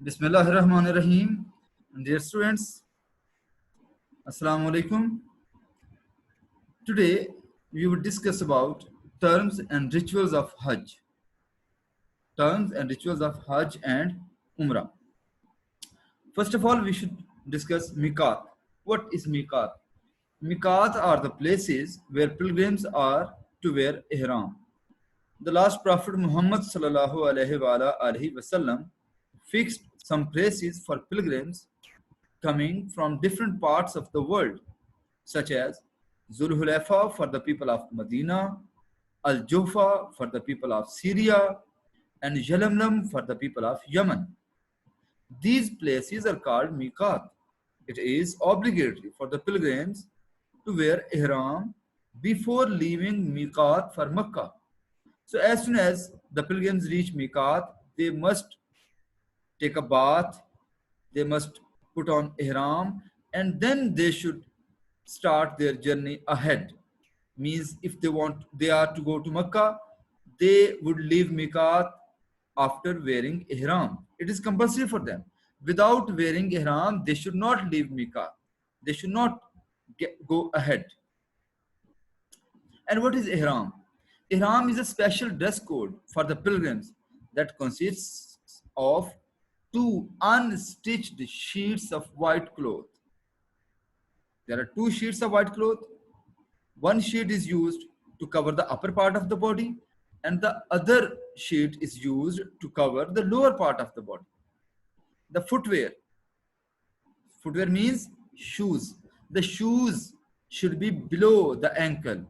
Bismillahirrahmanirrahim. Dear students, Assalamu alaikum. Today we will discuss about terms and rituals of Hajj. Terms and rituals of Hajj and Umrah. First of all, we should discuss Miqat. What is Miqat? Miqat are the places where pilgrims are to wear ihram. The last Prophet Muhammad sallallahu alaihi wasallam fixed some places for pilgrims coming from different parts of the world, such as Zulhulefa for the people of Medina, Al Jufa for the people of Syria, and Yalamlam for the people of Yemen. These places are called Miqat. It is obligatory for the pilgrims to wear ihram before leaving Miqat for Makkah. So as soon as the pilgrims reach Miqat, they must take a bath, they must put on ihram, and then they should start their journey ahead. Means if they are to go to Makkah, they would leave Miqat after wearing ihram. It is compulsory for them. Without wearing ihram, they should not leave Miqat. They should not go ahead. And what is ihram? Ihram is a special dress code for the pilgrims that consists of two unstitched sheets of white cloth. There are two sheets of white cloth. One sheet is used to cover the upper part of the body, and the other sheet is used to cover the lower part of the body. The footwear means shoes. The shoes should be below the ankle.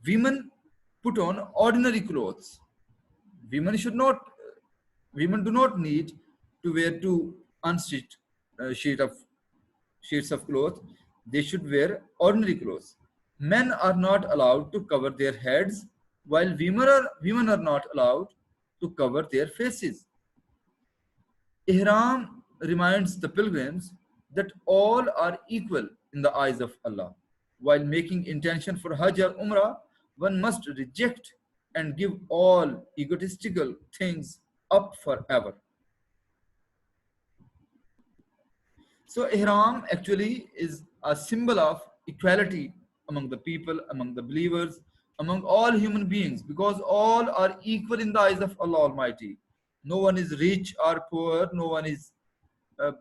Women put on ordinary clothes. Women do not need to wear two unstitched sheets of cloth. They should wear ordinary clothes. Men are not allowed to cover their heads, while women are not allowed to cover their faces. Ihram reminds the pilgrims that all are equal in the eyes of Allah. While making intention for Hajj or Umrah, one must reject and give all egotistical things up forever. So ihram actually is a symbol of equality among the people, among the believers, among all human beings, because all are equal in the eyes of Allah Almighty. No one is rich or poor, no one is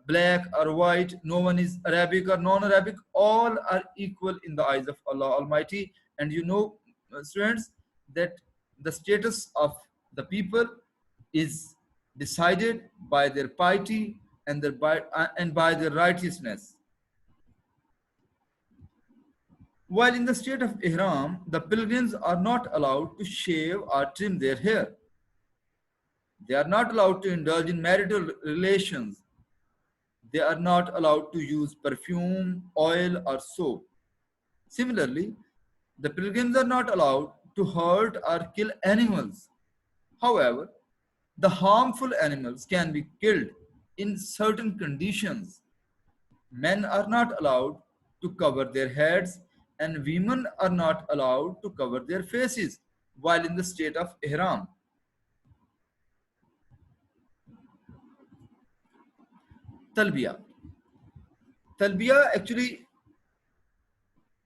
black or white, no one is Arabic or non-Arabic. All are equal in the eyes of Allah Almighty. And you know, students, that the status of the people is decided by their piety and by their righteousness. While in the state of ihram, the pilgrims are not allowed to shave or trim their hair. They are not allowed to indulge in marital relations. They are not allowed to use perfume, oil, or soap. Similarly, the pilgrims are not allowed to hurt or kill animals. However, the harmful animals can be killed in certain conditions. Men are not allowed to cover their heads, and women are not allowed to cover their faces while in the state of ihram. Talbiya. Talbiya actually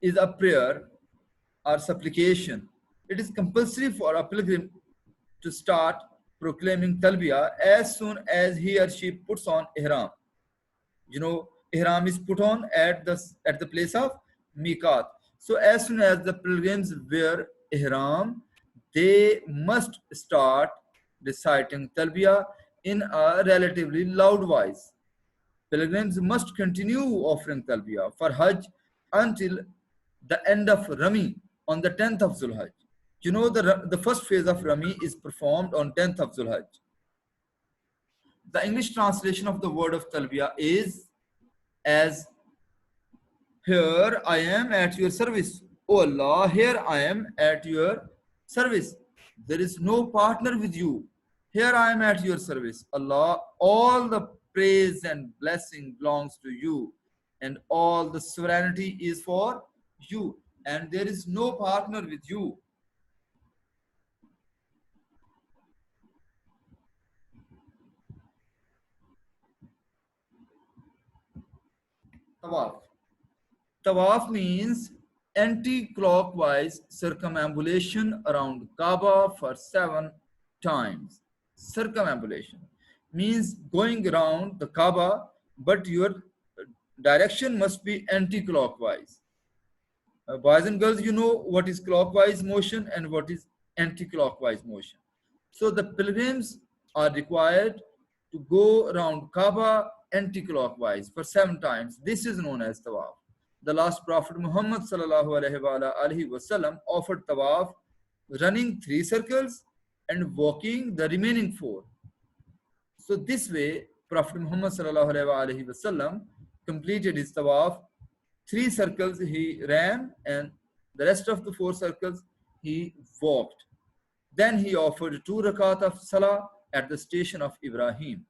is a prayer or supplication. It is compulsory for a pilgrim to start proclaiming talbiya as soon as he or she puts on ihram. You know, ihram is put on at the place of miqat. So as soon as the pilgrims wear ihram, they must start reciting talbiya in a relatively loud voice. Pilgrims must continue offering talbiya for Hajj until the end of Rami on the 10th of Zulhajj. You know, the first phase of Rami is performed on 10th of Zulhajj. The English translation of the word of talbiya is as, here I am at your service. O Allah, here I am at your service. There is no partner with you. Here I am at your service. Allah, all the praise and blessing belongs to you, and all the sovereignty is for you, and there is no partner with you. Tawaf. Tawaf means anti-clockwise circumambulation around Kaaba for 7 times. Circumambulation means going around the Kaaba, but your direction must be anti-clockwise. Boys and girls, you know what is clockwise motion and what is anti-clockwise motion. So the pilgrims are required to go around Kaaba anti-clockwise for 7 times. This is known as Tawaf. The last Prophet Muhammad sallallahu alaihi wasallam offered Tawaf, running 3 circles and walking the remaining 4. So this way, Prophet Muhammad sallallahu alaihi wasallam completed his Tawaf. 3 circles he ran and the rest of the 4 circles he walked. Then he offered 2 rakat of salah at the station of Ibrahim.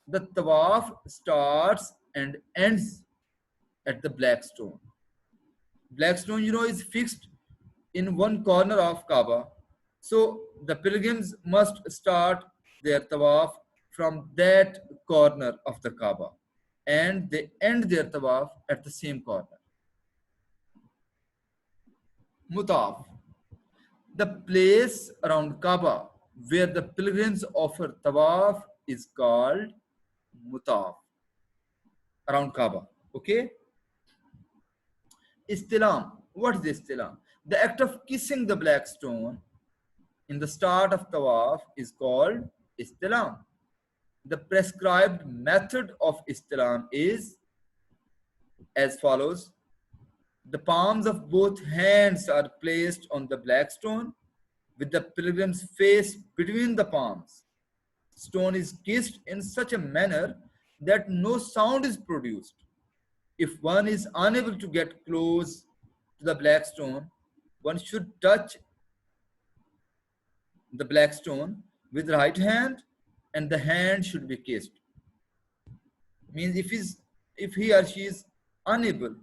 The Tawaf starts and ends at the black stone. Black stone, you know, is fixed in one corner of Kaaba. So the pilgrims must start their Tawaf from that corner of the Kaaba and they end their Tawaf at the same corner. Mutaf, the place around Kaaba where the pilgrims offer Tawaf is called Mutaf, around Kaaba. Okay? Istilam. What is Istilam? The act of kissing the black stone in the start of Tawaf is called Istilam. The prescribed method of Istilam is as follows. The palms of both hands are placed on the black stone with the pilgrim's face between the palms. Stone is kissed in such a manner that no sound is produced. If one is unable to get close to the black stone, one should touch the black stone with the right hand and the hand should be kissed. Means if he or she is unable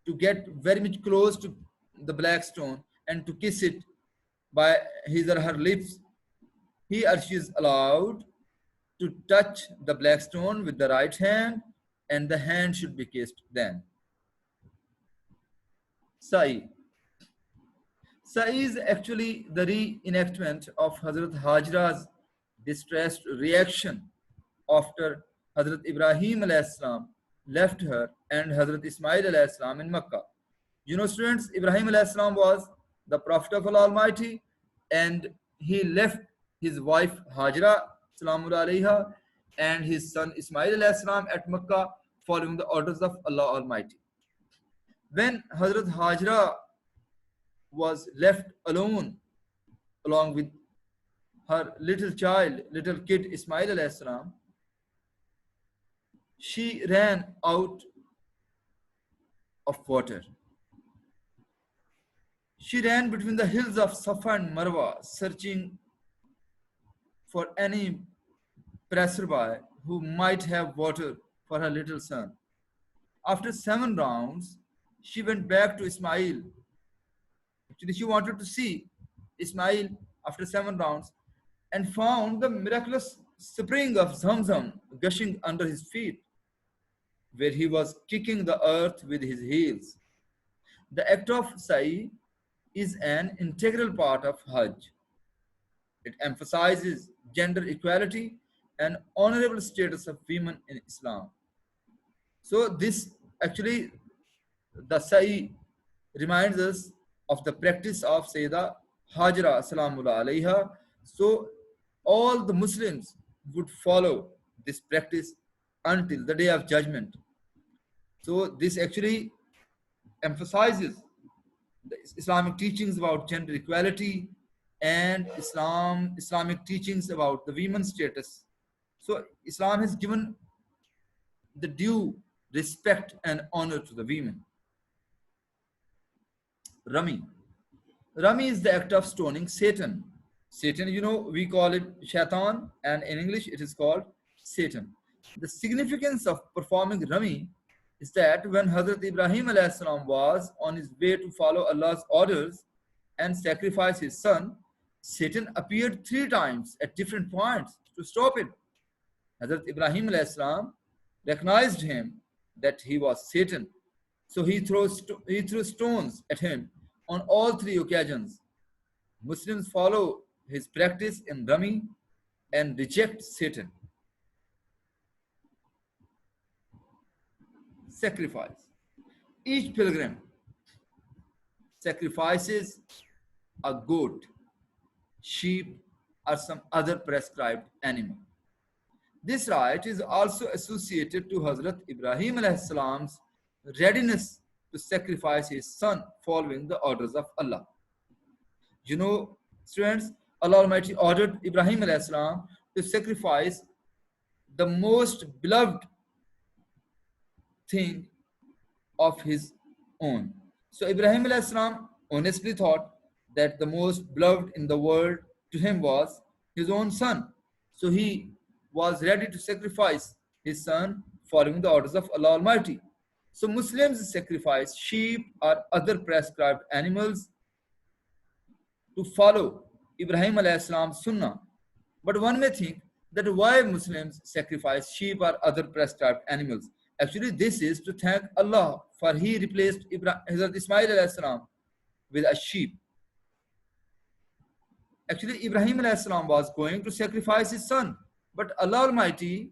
to get very much close to the black stone and to kiss it by his or her lips, he or she is allowed to touch the black stone with the right hand and the hand should be kissed then. Sa'i. Sa'i is actually the reenactment of Hazrat Hajra's distressed reaction after Hazrat Ibrahim alayhi salam left her and Hazrat Ismail alayhi salam in Makkah. You know, students, Ibrahim alayhi salam was the Prophet of Allah Almighty and he left his wife Hajra salamul alayha and his son Ismail alayhi salam at Makkah following the orders of Allah Almighty. When Hazrat Hajra was left alone along with her little kid Ismail alayhi salam, she ran out of water. She ran between the hills of Safa and Marwa, searching for any passerby who might have water for her little son. After 7 rounds, she went back to Ismail. Actually, she wanted to see Ismail after 7 rounds and found the miraculous spring of Zamzam gushing under his feet, where he was kicking the earth with his heels. The act of Sa'i is an integral part of Hajj. It emphasizes gender equality and honorable status of women in Islam. So this actually, the Sa'i reminds us of the practice of Sayyidah Hajra salamullah alayha. So all the Muslims would follow this practice until the day of judgment. So this actually emphasizes the Islamic teachings about gender equality and Islamic teachings about the women's status. So Islam has given the due respect and honor to the women. Rami. Rami is the act of stoning Satan. Satan, you know, we call it Shaitan, and in English it is called Satan. The significance of performing Rami is that when Hazrat Ibrahim alayhi salam was on his way to follow Allah's orders and sacrifice his son, Satan appeared 3 times at different points to stop it. Hazrat Ibrahim alayhi salam recognized him that he was Satan. So he threw stones at him on all three occasions. Muslims follow his practice in Rami and reject Satan. Sacrifice. Each pilgrim sacrifices a goat, sheep, or some other prescribed animal. This rite is also associated to Hazrat Ibrahim alayhis salam's readiness to sacrifice his son following the orders of Allah. You know, students, Allah Almighty ordered Ibrahim alayhis salam to sacrifice the most beloved thing of his own. So Ibrahim alayhis salam honestly thought that the most beloved in the world to him was his own son. So he was ready to sacrifice his son following the orders of Allah Almighty. So Muslims sacrifice sheep or other prescribed animals to follow Ibrahim alayhi salam's sunnah. But one may think that why Muslims sacrifice sheep or other prescribed animals? Actually, this is to thank Allah for he replaced Hazrat Ismail alayhi salam with a sheep. Actually, Ibrahim alayhi salam was going to sacrifice his son, but Allah Almighty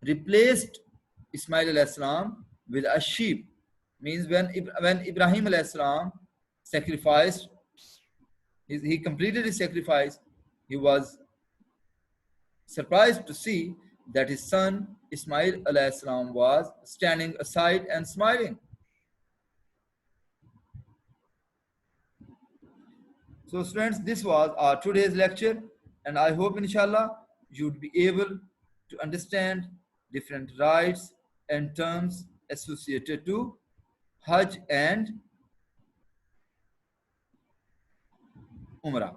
replaced Ismail alayhi salam with a sheep. Means when Ibrahim alayhi salam sacrificed, he completed his sacrifice, he was surprised to see that his son Ismail alayhi salam was standing aside and smiling. So students, this was our today's lecture, and I hope inshallah you would be able to understand different rites and terms associated to Hajj and Umrah.